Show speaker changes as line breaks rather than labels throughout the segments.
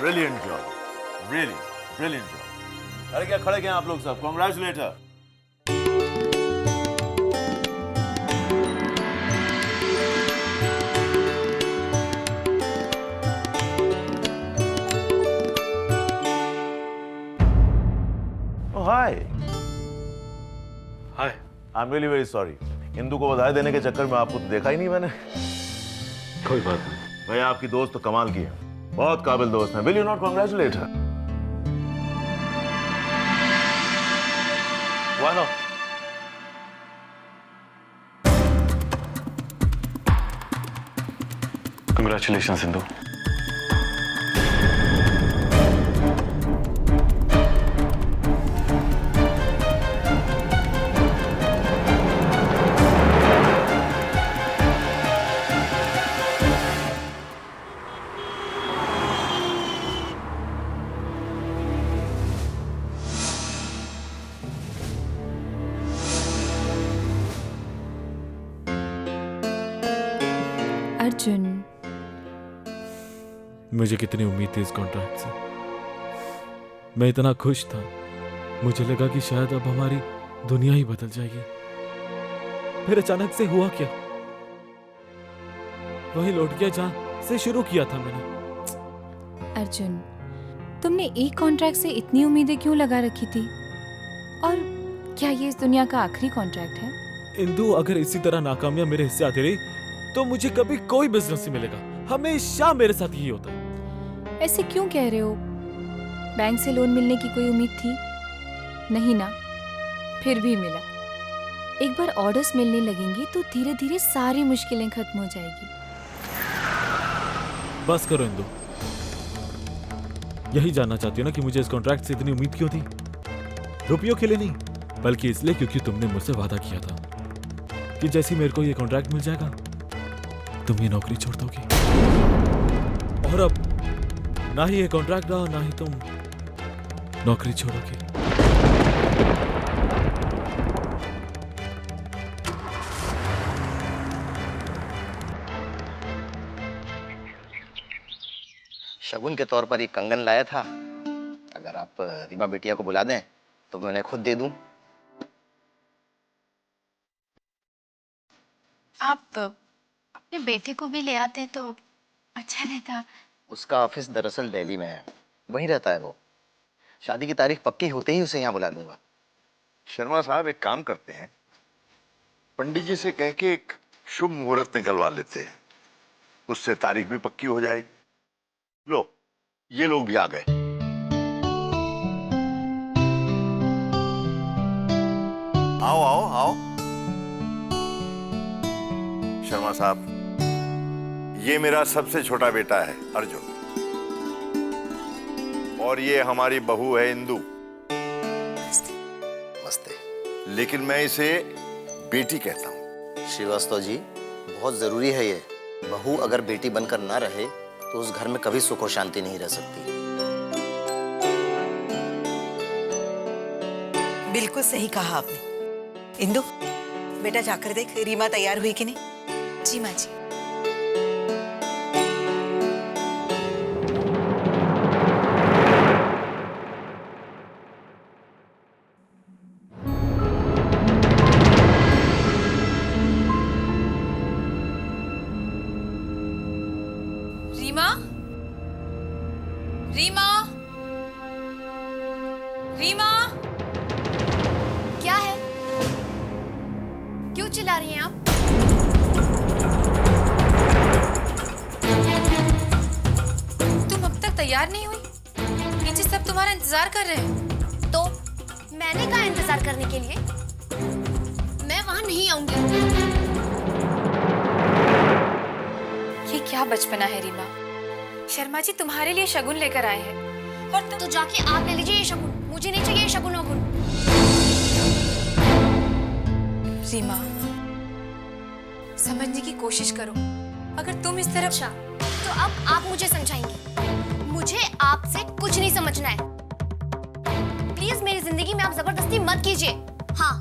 Brilliant job, really brilliant job. अरे क्या खड़े क्या आप लोग सब, congratulations. Hi
hi.
I am really very sorry, Indu को बधाई देने के चक्कर में आपको देखा ही नहीं मैंने।
कोई बात नहीं
भैया, आपकी दोस्त तो कमाल की है, बहुत काबिल दोस्त है। Will you not congratulate her? Why not?
Congratulation Sindhu.
Arjun,
मुझे कितनी उम्मीद थी इस कॉन्ट्रैक्ट से। मैं इतना खुश था, मुझे लगा कि शायद अब हमारी दुनिया ही बदल जाएगी। फिर अचानक से हुआ क्या? वही लौट गया जहां से शुरू किया था मैंने।
अर्जुन, तुमने एक कॉन्ट्रैक्ट से इतनी उम्मीदें क्यों लगा रखी थी? और क्या ये इस दुनिया का आखिरी कॉन्ट्रैक्ट है?
इंदु, अगर इसी तरह नाकामियां मेरे हिस्से आती रही तो मुझे कभी कोई बिजनेस नहीं मिलेगा। हमेशा मेरे साथ यही होता है।
ऐसे क्यों कह रहे हो? बैंक से लोन मिलने की कोई उम्मीद थी? नहीं ना? फिर भी मिला। एक बार ऑर्डर्स मिलने लगेंगे तो धीरे धीरे सारी मुश्किलें खत्म हो जाएगी।
बस करो इंदु, यही जानना चाहती हो ना कि मुझे इस कॉन्ट्रैक्ट से इतनी उम्मीद क्यों थी? रुपयों के लिए नहीं, बल्कि इसलिए क्योंकि तुमने मुझसे वादा किया था कि जैसे मेरे को ये कॉन्ट्रैक्ट मिल जाएगा तुम ये नौकरी छोड़ दोगी। और अब ना ही ये कॉन्ट्रैक्ट रहा, ना ही तुम नौकरी छोड़ोगी।
शगुन के तौर पर ये कंगन लाया था। अगर आप रीमा बेटिया को बुला दें तो मैं उन्हें खुद दे दूं।
आप अपने बेटे को भी ले आते तो अच्छा रहता।
उसका ऑफिस दरअसल दिल्ली में है, वहीं रहता है वो। शादी की तारीख पक्की होते ही उसे यहाँ बुला दूंगा।
शर्मा साहब, एक काम करते हैं, पंडित जी से कह के एक शुभ मुहूर्त निकलवा लेते हैं, उससे तारीख भी पक्की हो जाएगी। लो, ये लोग भी आ गए।
आओ आओ आओ। शर्मा साहब, ये मेरा सबसे छोटा बेटा है अर्जुन, और ये हमारी बहू है इंदु।
मस्ते।
लेकिन मैं इसे बेटी कहता हूँ।
श्रीवास्तव जी, बहुत जरूरी है ये। बहू अगर बेटी बनकर ना रहे तो उस घर में कभी सुख और शांति नहीं रह सकती।
बिल्कुल सही कहा आपने। इंदु, बेटा जाकर देख रीमा तैयार हुई कि नहीं।
जी माँ जी।
रीमा, रीमा, रीमा,
क्या है? क्यों चिल्ला रही हैं आप?
तुम अब तक तैयार नहीं हुई? नीचे सब तुम्हारा इंतजार कर रहे हैं।
तो मैंने कहा इंतजार करने के लिए? मैं वहां नहीं आऊंगी।
ये क्या बचपना है रीमा? शर्मा जी तुम्हारे लिए शगुन लेकर आए हैं और
तो जाके आप ले लीजिए ये शगुन। मुझे नहीं चाहिए ये शगुन वगुन।
रीमा, समझने की कोशिश करो। अगर तुम इस तरफ
अच्छा, तो अब आप मुझे समझाएंगी। मुझे आपसे कुछ नहीं समझना है। प्लीज मेरी जिंदगी में आप जबरदस्ती मत कीजिए। हाँ,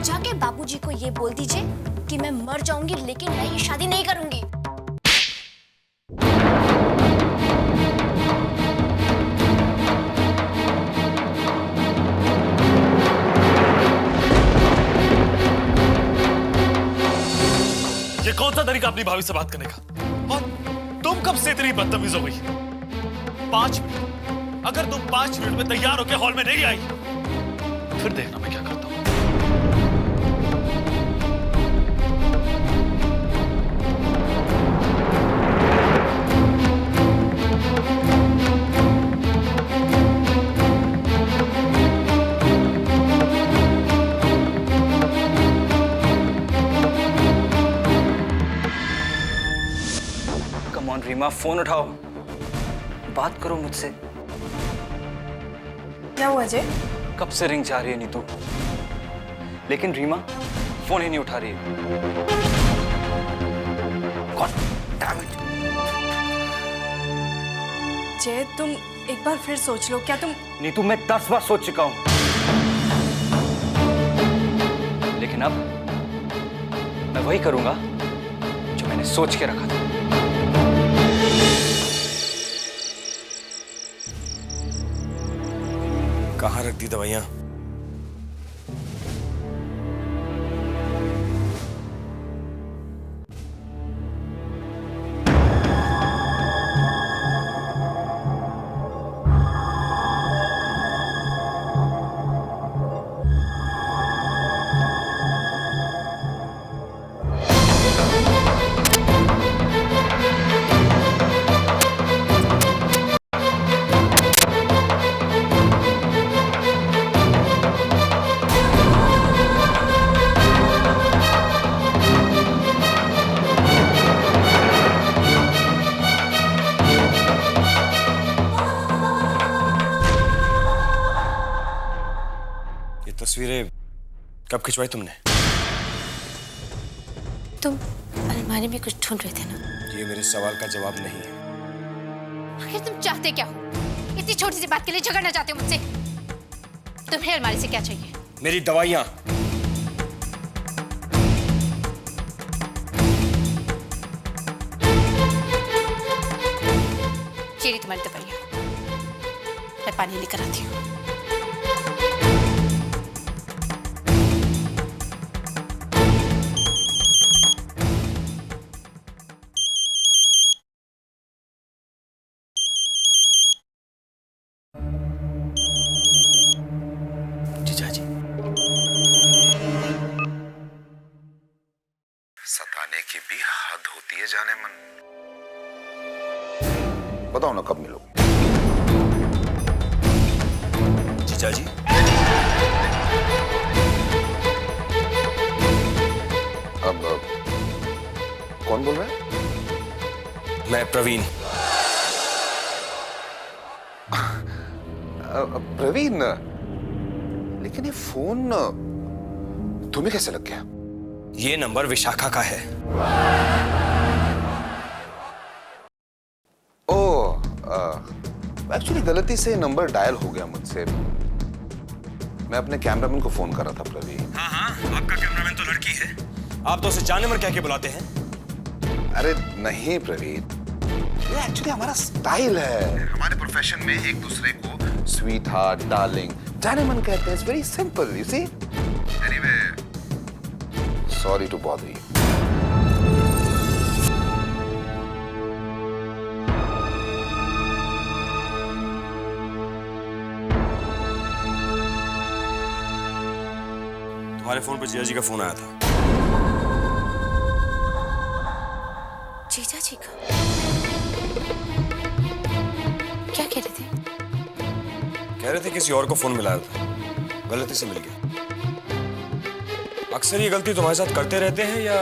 जाके बाबूजी को ये बोल दीजिए कि मैं मर जाऊंगी लेकिन मैं ये शादी नहीं करूंगी।
कौन सा तरीका अपनी भाभी से बात करने का? और तुम कब से इतनी बदतमीज हो गई? 5 मिनट, अगर तुम 5 मिनट में तैयार होकर हॉल में नहीं आई, फिर देखना मैं क्या करता हूं।
कम ऑन रीमा, फोन उठाओ, बात करो मुझसे।
क्या हुआ अजय?
कब से रिंग जा रही है नीतू, लेकिन रीमा फोन ही नहीं उठा रही है। कौन? Damn it!
जय, तुम एक बार फिर सोच लो। क्या तुम...
नीतू, मैं 10 बार सोच चुका हूं, लेकिन अब मैं वही करूंगा जो मैंने सोच के रखा था।
कहाँ रख दी दवाइयाँ? तस्वीरें कब खिंचवाई तुमने?
तुम अलमारी में कुछ ढूंढ रहे थे ना?
ये मेरे सवाल का जवाब नहीं है।
आखिर तुम चाहते क्या हो? इतनी छोटी सी बात के लिए झगड़ना चाहते हो मुझसे? तुम्हें अलमारी से क्या चाहिए?
मेरी दवाइयाँ।
चेरी तुम्हारी दवाइयाँ, मैं पानी लेकर आती हूँ।
सताने की भी हद होती है जाने मन। बताओ ना कब मिलोगे?
जीजा जी,
अब कौन बोल रहा है?
मैं प्रवीण।
प्रवीण, लेकिन ये फोन तुम्हें कैसे लग गया?
ये नंबर विशाखा का है।
ओह, एक्चुअली गलती से नंबर डायल हो गया मुझसे। मैं अपने कैमरामैन को फोन कर रहा था प्रवीण।
हाँ, आपका कैमरामैन तो लड़की है, आप तो उसे जान नंबर कह के बुलाते हैं।
अरे नहीं प्रवीण, ये एक्चुअली हमारा स्टाइल है। हमारे प्रोफेशन में एक दूसरे को स्वीट हार्ट, डार्लिंग, जाने मन कहते हैं। It's very simple, you see. Anyway, sorry to bother you.
तुम्हारे फोन पर जीजा जी का फोन आया था।
जीजा जी का? क्या कह रहे थे?
कह रहे थे किसी और को फोन मिलाया था, गलती से मिल गया। अक्सर ये गलती तुम्हारे साथ करते रहते हैं या?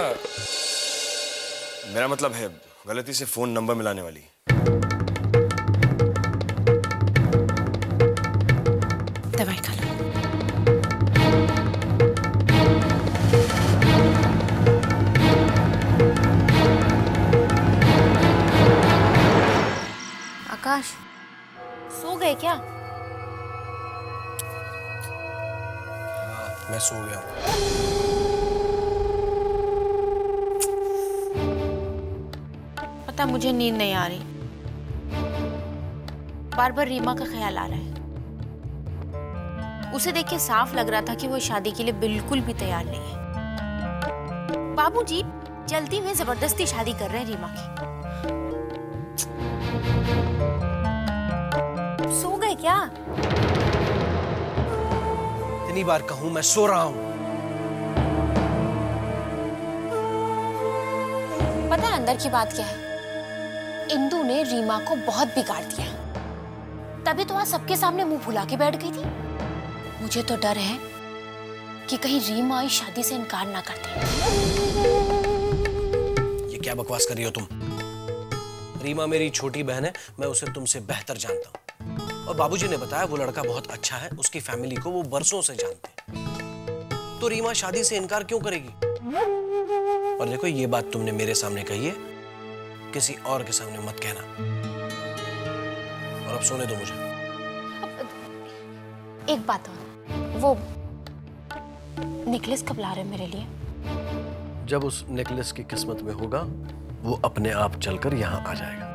मेरा मतलब है गलती से फोन नंबर मिलाने वाली।
दवाई खा लो। आकाश, सो गए क्या?
मैं सो गया।
पता मुझे नींद नहीं आ रही, बार बार रीमा का ख्याल आ रहा है। उसे देख के साफ लग रहा था कि वो शादी के लिए बिल्कुल भी तैयार नहीं है। बाबूजी, जल्दी में जबरदस्ती शादी कर रहे हैं रीमा की। सो गए क्या?
इतनी बार कहूं मैं सो रहा हूं।
पता है अंदर की बात क्या है? इंदु ने रीमा को बहुत बिगाड़ दिया, तभी तो आज सबके सामने मुंह फुला के बैठ गई थी। मुझे तो डर है कि कहीं रीमा इस शादी से इनकार ना कर दे।
ये क्या बकवास कर रही हो तुम? रीमा मेरी छोटी बहन है, मैं उसे तुमसे बेहतर जानता हूँ। और बाबूजी ने बताया वो लड़का बहुत अच्छा है, उसकी फैमिली को वो बरसों से जानते हैं। तो रीमा शादी से इनकार क्यों करेगी? और देखो, ये बात तुमने मेरे सामने कही है, किसी और के सामने मत कहना। और अब सोने दो मुझे।
एक बात और, वो नेकलेस कब ला रहे हैं मेरे लिए?
जब उस नेकलेस की किस्मत में होगा, वो अपने आप चलकर यहां आ जाएगा।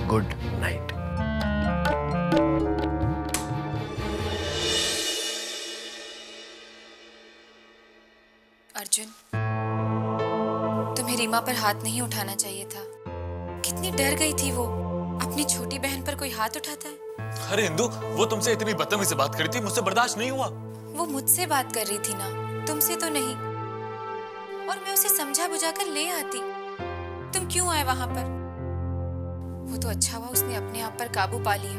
Good night.
अर्जुन, तुम्हें रीमा पर हाथ नहीं उठाना चाहिए था। कितनी डर गई थी वो। अपनी छोटी बहन पर कोई हाथ उठाता है?
अरे इंदु, वो तुमसे इतनी बदतमीजी से बात करी थी, मुझसे बर्दाश्त नहीं हुआ।
वो मुझसे बात कर रही थी ना, तुमसे तो नहीं। और मैं उसे समझा बुझाकर ले आती। तुम क्यों आए वहां पर? वो तो अच्छा हुआ उसने अपने आप पर काबू पा लिया।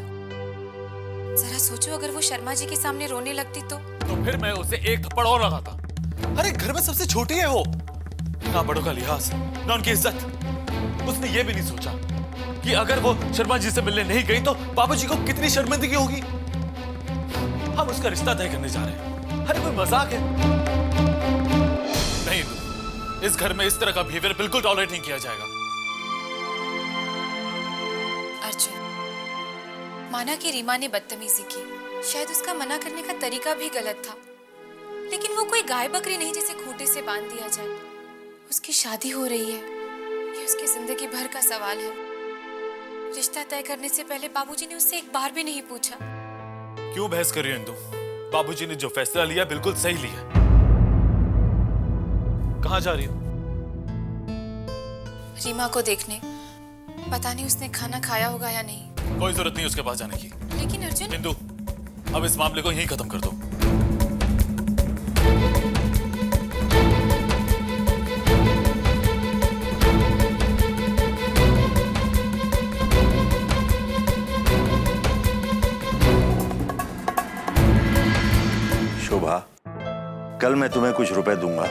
जरा सोचो, अगर वो शर्मा जी के सामने रोने लगती तो
फिर मैं उसे एक थप्पड़ और लगाता। अरे घर में सबसे छोटी है वो, ना बड़ों का लिहाज, ना उनकी इज्जत। उसने ये भी नहीं सोचा कि अगर वो शर्मा जी से मिलने नहीं गई तो बाबूजी को कितनी शर्मिंदगी होगी। हम उसका रिश्ता तय करने जा रहे हैं। अरे कोई मजाक है? नहीं, इस घर में इस तरह का बिहेवियर बिल्कुल टॉलरेट नहीं किया जाएगा।
अर्जुन, माना कि रीमा ने बदतमीजी की, शायद उसका मना करने का तरीका भी गलत था, लेकिन वो कोई गाय बकरी नहीं जिसे खूंटे से बांध दिया जाए। उसकी शादी हो रही है, ये उसकी जिंदगी भर का सवाल है। रिश्ता तय करने से पहले बाबूजी ने उससे एक बार भी नहीं पूछा।
क्यों बहस कर रही हो इंदु? बाबूजी ने जो फैसला लिया बिल्कुल सही लिया। कहाँ जा रही हो?
रीमा को देखने। पता नहीं उसने खाना खाया होगा या नहीं।
कोई जरूरत नहीं उसके पास जाने की।
लेकिन अर्जुन,
इंदु, अब इस मामले को यहीं खत्म कर दो।
शोभा, कल मैं तुम्हें कुछ रुपए दूंगा।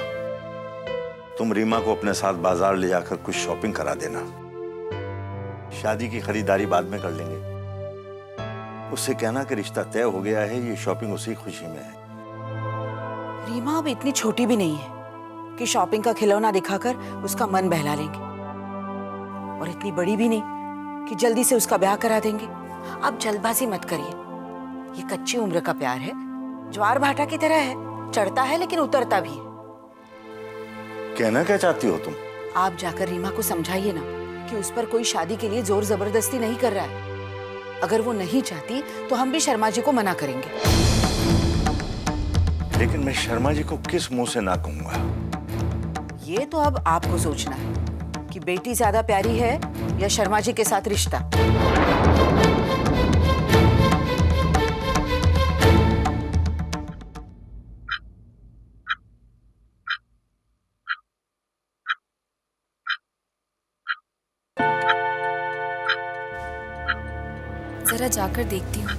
तुम रीमा को अपने साथ बाजार ले जाकर कुछ शॉपिंग करा देना। शादी की खरीदारी बाद में कर लेंगे। उससे कहना कि रिश्ता तय हो गया है, ये शॉपिंग उसी खुशी में है।
रीमा अब इतनी छोटी भी नहीं है कि शॉपिंग का खिलौना दिखाकर उसका मन बहला लेंगे, और इतनी बड़ी भी नहीं कि जल्दी से उसका ब्याह करा देंगे। अब जल्दबाजी मत करिए। ये कच्ची उम्र का प्यार है, ज्वार भाटा की तरह है, चढ़ता है लेकिन उतरता भी है।
कहना क्या चाहती हो तुम?
आप जाकर रीमा को समझाइए ना कि उस पर कोई शादी के लिए जोर जबरदस्ती नहीं कर रहा है। अगर वो नहीं चाहती तो हम भी शर्मा जी को मना करेंगे।
लेकिन मैं शर्मा जी को किस मुंह से ना कहूंगा?
ये तो अब आपको सोचना है कि बेटी ज्यादा प्यारी है या शर्मा जी के साथ रिश्ता।
जरा जाकर देखती हूँ।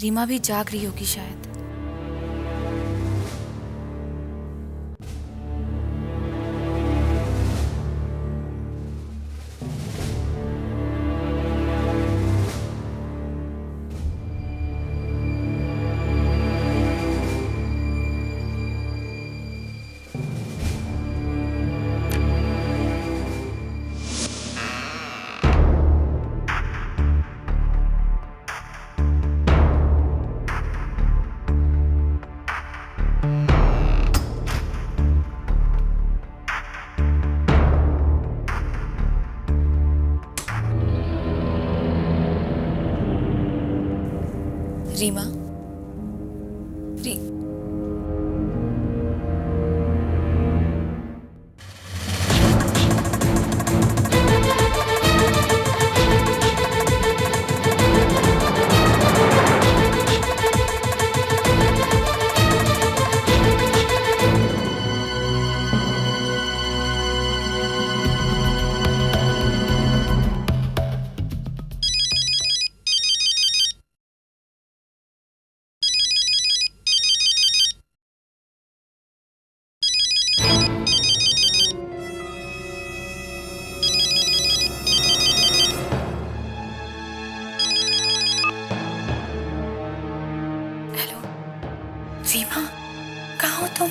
रीमा भी जाग रही होगी शायद। रीमा,
हेलो रीमा, कहाँ हो तुम?